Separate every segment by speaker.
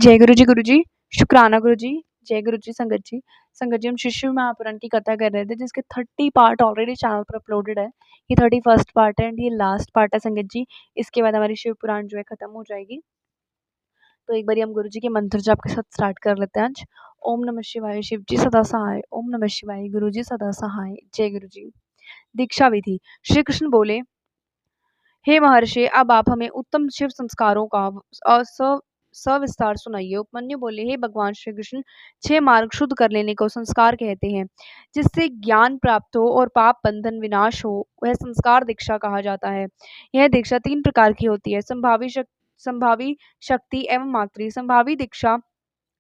Speaker 1: जय गुरु जी, गुरु जी। शुक्राना गुरु जी। जय गुरु जी, संगत जी। संगत जी, हम शिशु महापुराण की कथा कर रहे थे जिसके 30 पार्ट ऑलरेडी चैनल पर अपलोडेड है। ये 31st पार्ट है एंड ये लास्ट पार्ट है संगत जी। इसके बाद हमारी शिव पुराण जो है खत्म हो जाएगी। तो एक बारी हम गुरु जी के मंत्र जाप के साथ स्टार्ट कर लेते हैं आज। ओम नमः शिवाय, शिव जी सदा सहाय। ओम नमः शिवाय, गुरु जी सदा सहाय। जय गुरु जी। दीक्षा विधि। श्री कृष्ण बोले, हे महर्षि, अब आप हमें उत्तम शिव संस्कारों का सविस्तार सुनाइए। उपमन्यु बोले, हे भगवान श्री कृष्ण, 6 मार्ग शुद्ध कर लेने को संस्कार कहते हैं, जिससे ज्ञान प्राप्त हो और पाप बंधन विनाश हो, वह संस्कार दीक्षा कहा जाता है। यह दीक्षा 3 प्रकार की होती है, संभावी शक्ति एवं मातृ। संभावी दीक्षा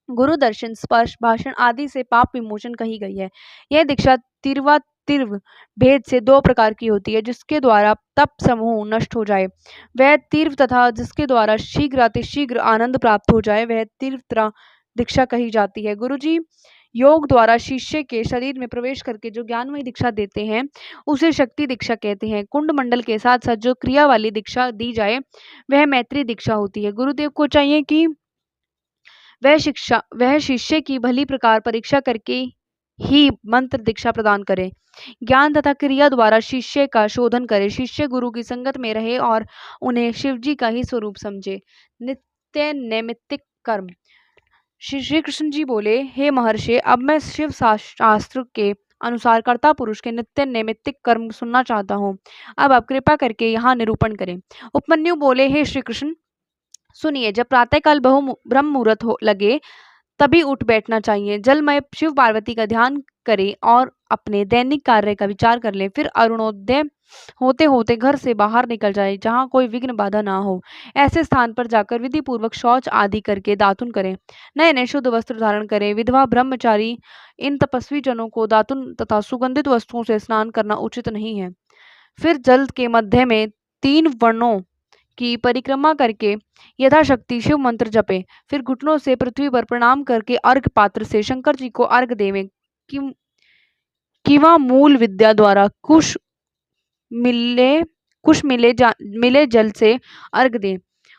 Speaker 1: गुरु दर्शन, स्पर्श, भाषण आदि से पाप विमोचन कही गई है। यह दीक्षा तिर्व भेद से 2 प्रकार की होती है, जिसके द्वारा तप समूह नष्ट हो जाए वह तीव्र, तथा जिसके द्वारा शीघ्र अतिशीघ्र आनंद प्राप्त हो जाए वह तीव्रता दीक्षा कही जाती है। गुरु जी योग द्वारा शिष्य के शरीर में प्रवेश करके जो ज्ञानमय दीक्षा देते हैं उसे शक्ति दीक्षा कहते हैं। कुंड मंडल के साथ साथ जो क्रिया वाली दीक्षा दी जाए वह मैत्री दीक्षा होती है। गुरुदेव को चाहिए कि वह शिष्य की भली प्रकार परीक्षा करके ही मंत्र दीक्षा प्रदान करे। ज्ञान तथा क्रिया द्वारा शिष्य का शोधन करे। शिष्य गुरु की संगत में रहे और उन्हें शिव जी का ही स्वरूप समझे। नित्य नैमित्तिक कर्म। श्री कृष्ण जी बोले, हे महर्षि, अब मैं शिव शास्त्र के अनुसार कर्ता पुरुष के नित्य नैमित्तिक कर्म सुनना चाहता हूँ। अब आप कृपा करके यहाँ निरूपण करें। उपमन्यु बोले, हे श्री कृष्ण, सुनिए, जब प्रातःकाल ब्रह्म मुहूर्त हो लगे तभी उठ बैठना चाहिए। जलमय शिव पार्वती का ध्यान करें और अपने दैनिक कार्य का विचार कर लें। फिर अरुणोदय होते होते घर से बाहर निकल जाए जहाँ कोई विघ्न बाधा ना हो। ऐसे स्थान पर जाकर विधि पूर्वक शौच आदि करके दातुन करें। नए नए शुद्ध वस्त्र धारण करें। विधवा ब्रह्मचारी इन तपस्वी जनों को दातुन तथा सुगंधित वस्तुओं से स्नान करना उचित नहीं है। फिर जल के मध्य में 3 वर्णों की परिक्रमा करके यथाशक्ति शिव मंत्र जपे। फिर घुटनों से पृथ्वी पर प्रणाम करके अर्घ पात्र से शंकर जी को अर्घ देवें। किंवा मूल विद्या द्वारा मिले मिले जल से अर्घ दें।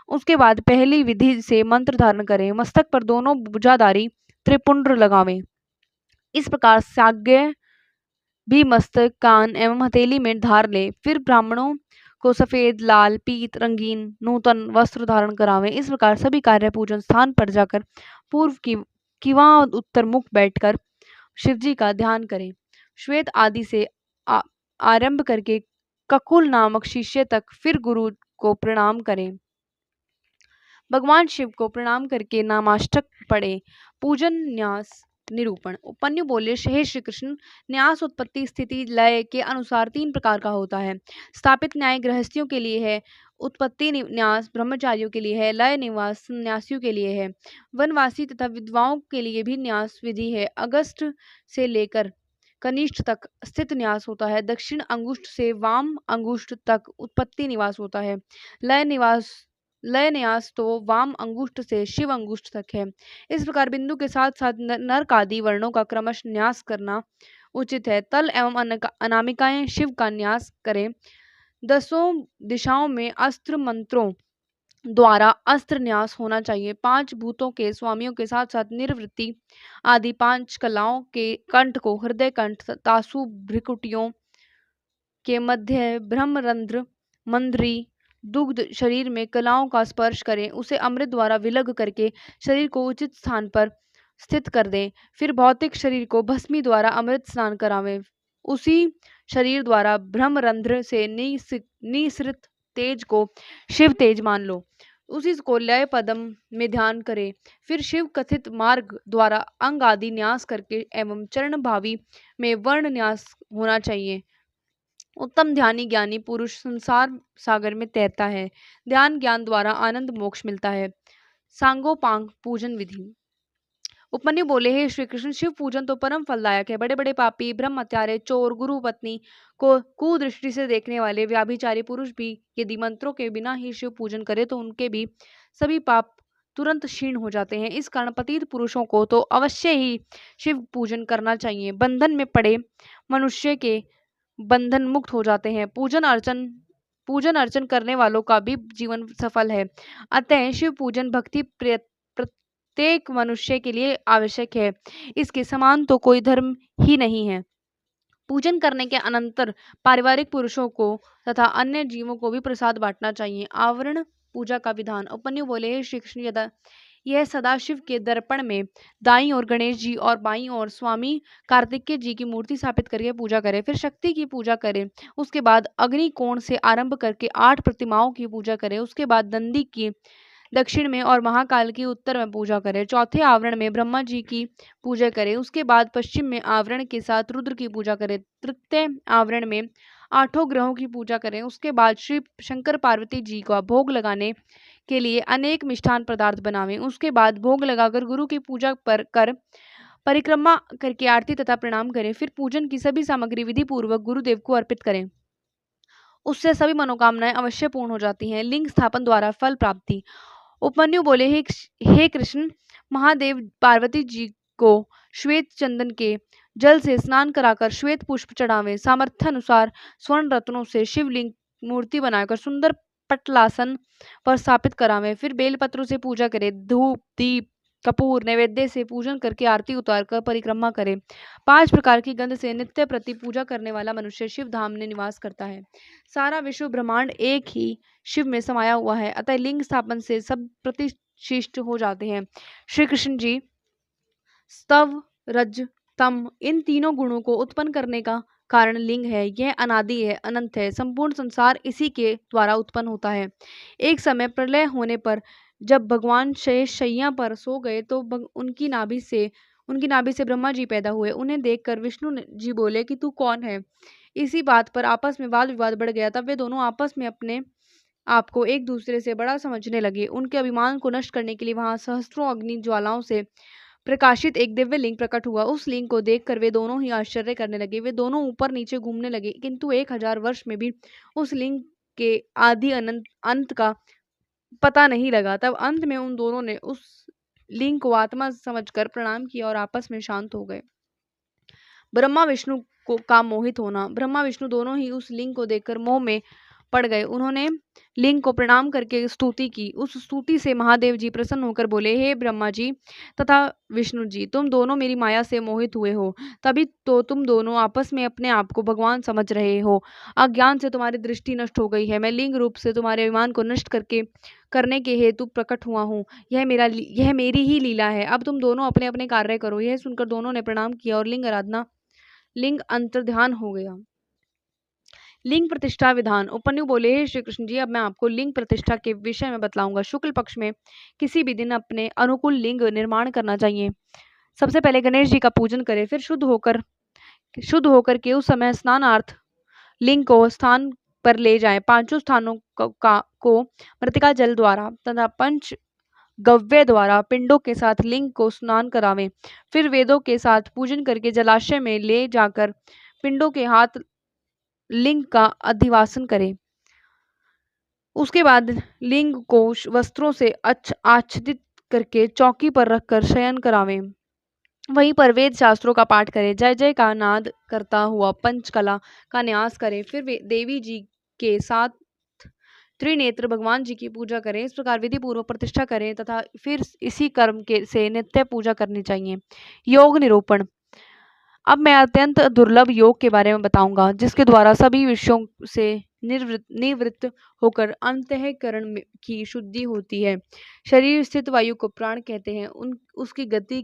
Speaker 1: उसके बाद पहली विधि से मंत्र धारण करें। मस्तक पर दोनों भुजाधारी त्रिपुंड्र लगावें। इस प्रकार साग्य भी मस्तक, कान एवं हथेली में धार ले। फिर ब्राह्मणों को सफेद, लाल, पीत, रंगीन नूतन वस्त्र धारण करावें। इस प्रकार सभी कार्य पूजन स्थान पर जाकर पूर्व की किंवा उत्तर मुख बैठकर शिवजी का ध्यान करें। श्वेत आदि से आरंभ करके ककुल नामक शिष्य तक, फिर गुरु को प्रणाम करें। भगवान शिव को प्रणाम करके नामाष्टक पढ़े। पूजन न्यास निरूपण। उपमन्यु बोले, हे श्री कृष्ण, न्यास उत्पत्ति स्थिति लय के अनुसार 3 प्रकार का होता है। स्थापित न्याय गृहस्थियों के लिए है, उत्पत्ति न्यास ब्रह्मचारियों के लिए है, लय निवास सन्यासियों के लिए है। वनवासी तथा विधवाओं के लिए भी न्यास विधि है। अगस्त से लेकर कनिष्ठ तक स्थित न्यास होता है। दक्षिण अंगुष्ठ से वाम अंगुष्ठ तक उत्पत्ति निवास होता है। लय न्यास तो वाम अंगुष्ठ से शिव अंगुष्ठ तक है। इस प्रकार बिंदु के साथ साथ नर्क आदि वर्णों का क्रमश न्यास करना उचित है। तल एवं अनामिकाएं शिव का न्यास करें। 10 दिशाओं में अस्त्र मंत्रों द्वारा अस्त्र न्यास होना चाहिए। 5 भूतों के स्वामियों के साथ साथ निर्वृत्ति आदि 5 कलाओं के कंठ को हृदय कंठ, तासु भ्रिकुटियों के मध्य ब्रह्मरंध्र, मंद्री, दुग्ध शरीर में कलाओं का स्पर्श करें। उसे अमृत द्वारा विलग करके शरीर को उचित स्थान पर स्थित कर दें। फिर भौतिक शरीर को भस्मी द्वारा अमृत स्नान करावें। उसी शरीर द्वारा ब्रह्मरंध्र से निसृत तेज को शिव तेज मान लो। उसी को लय पदम में ध्यान करें। फिर शिव कथित मार्ग द्वारा अंग आदि न्यास करके एवं चरण भावी में वर्ण न्यास होना चाहिए। उत्तम ध्यानी ज्ञानी पुरुष संसार सागर में तैरता है। ध्यान ज्ञान द्वारा आनंद मोक्ष मिलता है। सांगोपांग पूजन विधि। उपमन्यु बोले, हे श्री कृष्ण, शिव पूजन तो परम फलदायक है। बड़े बड़े पापी, ब्रह्म हत्यारे, चोर, गुरु पत्नी को कुदृष्टि से देखने वाले व्याभिचारी पुरुष भी यदि मंत्रों के बिना ही शिव पूजन करे तो उनके भी सभी पाप तुरंत क्षीण हो जाते हैं। इस कारण पतित पुरुषों को तो अवश्य ही शिव पूजन करना चाहिए। बंधन में पड़े मनुष्य के बंधन मुक्त हो जाते हैं। पूजन अर्चन करने वालों का भी जीवन सफल है। अतः शिव पूजन भक्ति प्रत्येक मनुष्य के लिए आवश्यक है। इसके समान तो कोई धर्म ही नहीं है। पूजन करने के अनंतर पारिवारिक पुरुषों को तथा अन्य जीवों को भी प्रसाद बांटना चाहिए। आवरण पूजा का विधान। उपन्यु बोले, हे श्री कृष्ण, यह सदाशिव के दर्पण में दाईं ओर गणेश जी और बाईं ओर स्वामी कार्तिकेय जी की मूर्ति स्थापित करके पूजा करें। फिर शक्ति की पूजा करें। उसके बाद अग्नि कोण से आरंभ करके 8 प्रतिमाओं की पूजा करें। उसके बाद दंडी की दक्षिण में और महाकाल की उत्तर में पूजा करें। चौथे आवरण में ब्रह्मा जी की पूजा करें। उसके बाद पश्चिम में आवरण के साथ रुद्र की पूजा करें। तृतीय आवरण में 8 ग्रहों की पूजा करें। उसके बाद श्री शंकर पार्वती जी का भोग लगाने के लिए अनेक मिष्ठान पदार्थ बनावें। उसके बाद भोग लगाकर गुरु की पूजा कर परिक्रमा करके आरती तथा प्रणाम करें। फिर पूजन की सभी सामग्री विधि पूर्वक गुरुदेव को अर्पित करें। उससे सभी मनोकामनाएं अवश्य पूर्ण हो जाती हैं। लिंग स्थापन द्वारा फल प्राप्ति। उपमन्यु बोले, हे कृष्ण, महादेव पार्वती जी को श्वेत चंदन के जल से स्नान कराकर श्वेत पुष्प चढ़ावें। सामर्थ्य अनुसार स्वर्ण रत्नों से शिवलिंग मूर्ति बनाकर सुंदर पटलासन पर स्थापित करावें। फिर बेलपत्रों से पूजा करें। धूप, दीप, कपूर नैवेद्य से पूजन करके आरती उतार कर परिक्रमा करें। 5 प्रकार की गंध से नित्य प्रति पूजा करने वाला मनुष्य शिव धाम में निवास करता है। सारा विश्व ब्रह्मांड एक ही शिव में समाया हुआ है, अतः लिंग स्थापन से सब प्रतिष्ठित हो जाते हैं। श्री कृष्ण जी, स्तव, रज, तम इन तीनों गुणों को उत्पन्न करने का कारण लिंग है। यह अनादि है, अनंत है। संपूर्ण संसार इसी के द्वारा उत्पन्न होता है। एक समय प्रलय होने पर जब भगवान शेष शैया पर सो गए तो उनकी नाभि से ब्रह्मा जी पैदा हुए। उन्हें देखकर विष्णु जी बोले कि तू कौन है। इसी बात पर आपस में वाद विवाद बढ़ गया। तब वे दोनों आपस में अपने आप को एक दूसरे से बड़ा समझने लगे। उनके अभिमान को नष्ट करने के लिए वहां सहस्त्रों अग्नि ज्वालाओं से प्रकाशित एक दिव्य लिंग प्रकट हुआ। उस लिंग को देखकर वे दोनों ही आश्चर्य करने लगे। वे दोनों ऊपर नीचे घूमने लगे, किंतु 1000 वर्ष में भी उस लिंग के आदि अंत का पता नहीं लगा। तब अंत में उन दोनों ने उस लिंग को आत्मा समझकर प्रणाम किया और आपस में शांत हो गए। ब्रह्मा विष्णु का मोहित होना। ब्रह्मा विष्णु दोनों ही उस लिंग को देखकर मोह में पड़ गए। उन्होंने लिंग को प्रणाम करके स्तुति की। उस स्तुति से महादेव जी प्रसन्न होकर बोले, हे ब्रह्मा जी तथा विष्णु जी, तुम दोनों मेरी माया से मोहित हुए हो, तभी तो तुम दोनों आपस में अपने आप को भगवान समझ रहे हो। अज्ञान से तुम्हारी दृष्टि नष्ट हो गई है। मैं लिंग रूप से तुम्हारे अभिमान को नष्ट करने के हेतु प्रकट हुआ हूँ। यह मेरी ही लीला है। अब तुम दोनों अपने अपने कार्य करो। यह सुनकर दोनों ने प्रणाम किया और लिंग अंतर्ध्यान हो गया। लिंग प्रतिष्ठा विधान। उपन्यु बोले, हे श्री कृष्ण जी, अब मैं आपको लिंग प्रतिष्ठा के विषय में बतलाऊंगा। शुक्ल पक्ष में किसी भी दिन अपने अनुकूल लिंग निर्माण करना चाहिए। सबसे पहले गणेश जी का पूजन करें। फिर शुद्ध होकर के उस समय स्नानार्थ लिंग को स्थान पर ले जाएं। 5 स्थानों को मृतिका जल द्वारा तथा पंच गव्य द्वारा पिंडों के साथ लिंग को स्नान करावें। फिर वेदों के साथ पूजन करके जलाशय में ले जाकर पिंडों के हाथ लिंग का अधिवासन करें। उसके बाद लिंग को वस्त्रों से आच्छादित करके चौकी पर रखकर शयन करावें। वहीं पर वेद शास्त्रों का पाठ करें। जय जय का नाद करता हुआ पंचकला का न्यास करें। फिर देवी जी के साथ त्रिनेत्र भगवान जी की पूजा करें। इस प्रकार विधि पूर्वक प्रतिष्ठा करें तथा फिर इसी कर्म से नित्य पूजा करनी चाहिए। योग निरूपण। अब मैं अत्यंत दुर्लभ योग के बारे में बताऊंगा, जिसके द्वारा सभी विषयों से निवृत्त होकर अंतःकरण की शुद्धि होती है। शरीर स्थित वायु को प्राण कहते हैं। उसकी गति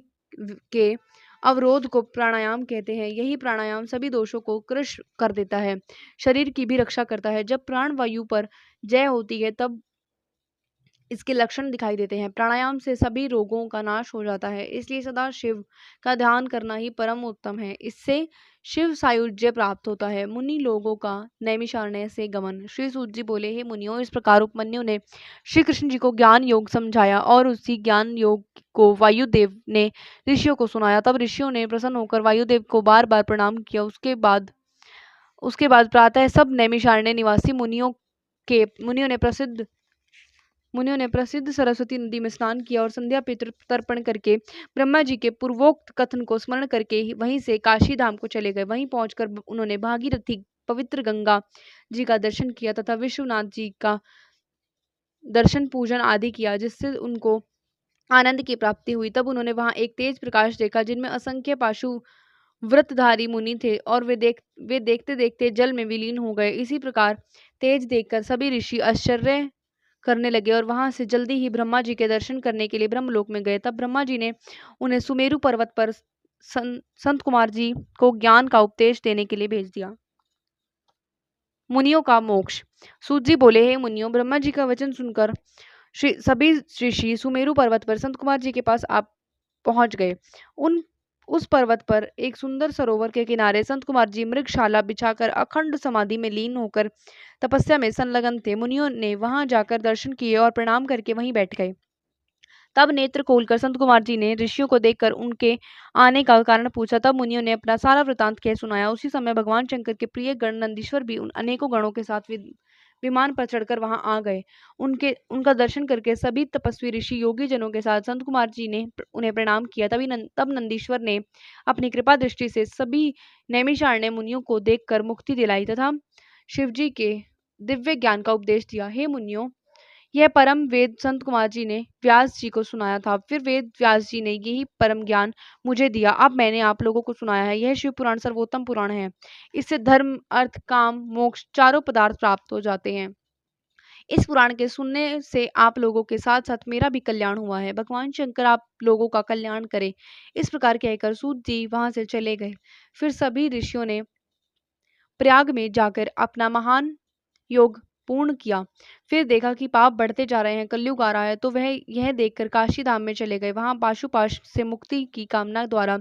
Speaker 1: के अवरोध को प्राणायाम कहते हैं। यही प्राणायाम सभी दोषों को कृश कर देता है, शरीर की भी रक्षा करता है। जब प्राण वायु पर जय होती है तब इसके लक्षण दिखाई देते हैं। प्राणायाम से सभी रोगों का नाश हो जाता है। इसलिए सदा शिव का ध्यान करना ही परम उत्तम है। इससे शिव सायुज्य प्राप्त होता है। मुनि लोगों का नैमिषारण्य से गमन। श्री सूत जी बोले, हे मुनियों, इस प्रकार उपमन्यु ने श्री कृष्ण जी को ज्ञान योग समझाया और उसी ज्ञान योग को वायुदेव ने ऋषियों को सुनाया। तब ऋषियों ने प्रसन्न होकर वायुदेव को बार बार प्रणाम किया। उसके बाद प्रातः सब नैमिषारण्य निवासी मुनियों ने प्रसिद्ध सरस्वती नदी में स्नान किया और संध्या पितृ तर्पण करके ब्रह्मा जी के पूर्वोक्त कथन को स्मरण करके वहीं से काशी धाम को चले गए। वहीं पहुंचकर उन्होंने भागीरथी पवित्र गंगा जी का दर्शन किया तथा विश्वनाथ जी का दर्शन पूजन आदि किया, जिससे उनको आनंद की प्राप्ति हुई। तब उन्होंने वहां एक तेज प्रकाश देखा जिनमें असंख्य पाशु व्रतधारी मुनि थे और वे देखते देखते जल में विलीन हो गए। इसी प्रकार तेज देखकर सभी ऋषि आश्चर्य करने लगे और वहां से जल्दी ही ब्रह्मा जी के दर्शन करने के लिए ब्रह्मलोक में गए। तब ब्रह्मा जी ने उन्हें सुमेरु पर्वत पर संत कुमार जी को ज्ञान का उपदेश देने के लिए भेज दिया। मुनियों का मोक्ष। सूत जी बोले, हे मुनियों, ब्रह्मा जी का वचन सुनकर सभी ऋषि सुमेरु पर्वत पर संत कुमार जी के पास आप पहुंच गए। उस पर्वत पर एक सुंदर सरोवर के किनारे संत कुमार जी मृगशाला बिछाकर अखंड समाधि में लीन होकर तपस्या में संलग्न थे। मुनियों ने वहां जाकर दर्शन किए और प्रणाम करके वहीं बैठ गए। तब नेत्र खोलकर संत कुमार जी ने ऋषियों को देखकर उनके आने का कारण पूछा। तब मुनियों ने अपना सारा वृतांत कह सुनाया। उसी समय भगवान शंकर के प्रिय गण नंदीश्वर भी उन अनेकों गणों के साथ विमान पर चढ़कर वहां आ गए। उनका दर्शन करके सभी तपस्वी ऋषि योगी जनों के साथ संत कुमार जी ने उन्हें प्रणाम किया। तब नंदीश्वर ने अपनी कृपा दृष्टि से सभी नैमिषारण्य मुनियों को देखकर मुक्ति दिलाई तथा शिव जी के दिव्य ज्ञान का उपदेश दिया। हे मुनियों, यह परम वेद संत कुमार जी ने व्यास जी को सुनाया था। फिर वेद व्यास जी ने यही परम ज्ञान मुझे दिया। अब मैंने आप लोगों को सुनाया है। यह शिव पुराण सर्वोत्तम पुराण है। इससे धर्म, अर्थ, काम, मोक्ष चारों पदार्थ प्राप्त हो जाते हैं। इस पुराण के सुनने से आप लोगों के साथ साथ मेरा भी कल्याण हुआ है। भगवान शंकर आप लोगों का कल्याण करे। इस प्रकार कहकर सूत जी वहां से चले गए। फिर सभी ऋषियों ने प्रयाग में जाकर अपना महान योग पूर्ण किया। फिर देखा कि पाप बढ़ते जा रहे हैं, कलयुग आ रहा है, तो वह यह देखकर काशी धाम में चले गए। वहां पाशुपाश से मुक्ति की कामना द्वारा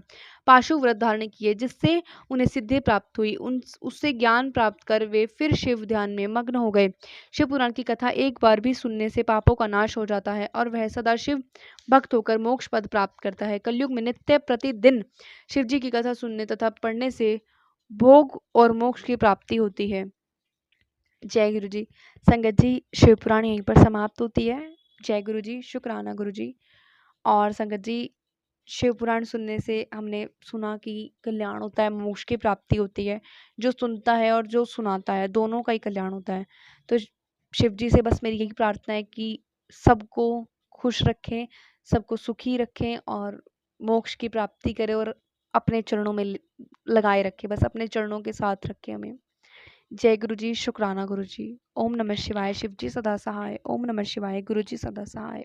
Speaker 1: पाशु व्रत धारण किए, जिससे उन्हें सिद्धि प्राप्त हुई। उससे ज्ञान प्राप्त कर वे फिर शिव ध्यान में मग्न हो गए। शिव पुराण की कथा एक बार भी सुनने से पापों का नाश हो जाता है और वह सदा शिव भक्त होकर मोक्ष पद प्राप्त करता है। कलयुग में नित्य प्रतिदिन शिव जी की कथा सुनने तथा पढ़ने से भोग और मोक्ष की प्राप्ति होती है। जय गुरु जी। संगत जी, शिव पुराण यहीं पर समाप्त होती है। जय गुरु जी, शुक्राना गुरु जी। और संगत जी, शिव पुराण सुनने से हमने सुना कि कल्याण होता है, मोक्ष की प्राप्ति होती है। जो सुनता है और जो सुनाता है, दोनों का ही कल्याण होता है। तो शिव जी से बस मेरी यही प्रार्थना है कि सबको खुश रखें, सबको सुखी रखें और मोक्ष की प्राप्ति करें और अपने चरणों में लगाए रखें। बस अपने चरणों के साथ रखें हमें। जय गुरु जी, शुक्राना गुरु जी। ओम नमः शिवाय। शिव जी सदा सहाय। ओम नमः शिवाय। गुरु जी सदा सहाय।